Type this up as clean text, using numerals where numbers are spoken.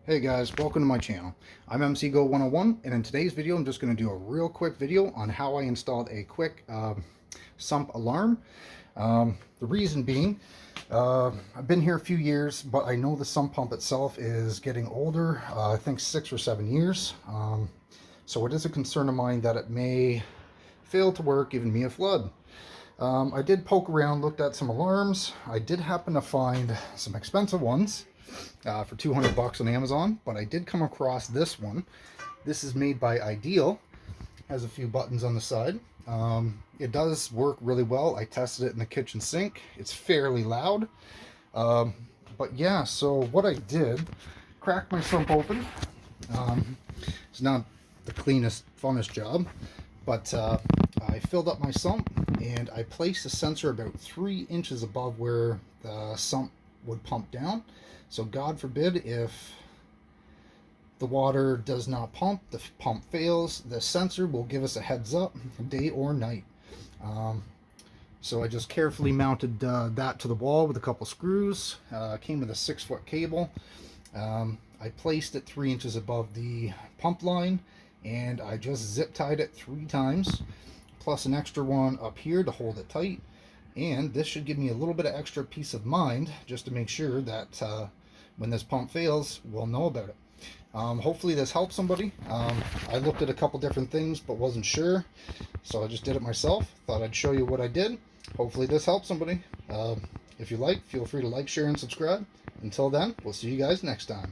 Hey guys, welcome to my channel. I'm MCGo101, and in today's video I'm just going to do a real quick video on how I installed a quick sump alarm. The reason being, I've been here a few years, but I know the sump pump itself is getting older, I think 6 or 7 years. So it is a concern of mine that it may fail to work, giving me a flood. I did poke around, looked at some alarms. I did happen to find some expensive ones for 200 bucks on Amazon, but I did come across this one. This is made by Ideal, has a few buttons on the side. It does work really well. I tested it in the kitchen sink. It's fairly loud, but yeah, so what I did, cracked my sump open. It's not the cleanest, funnest job, but I filled up my sump and I placed the sensor about 3 inches above where the sump would pump down. So God forbid if the water does not pump, the pump fails, the sensor will give us a heads up, day or night. So I just carefully mounted that to the wall with a couple screws. Came with a 6-foot cable. I placed it 3 inches above the pump line, and I just zip tied it 3 times, plus an extra one up here to hold it tight. And this should give me a little bit of extra peace of mind, just to make sure that when this pump fails, we'll know about it. Hopefully this helps somebody. I looked at a couple different things but wasn't sure, so I just did it myself. Thought I'd show you what I did. Hopefully this helps somebody. If you like, feel free to like, share, and subscribe. Until then, we'll see you guys next time.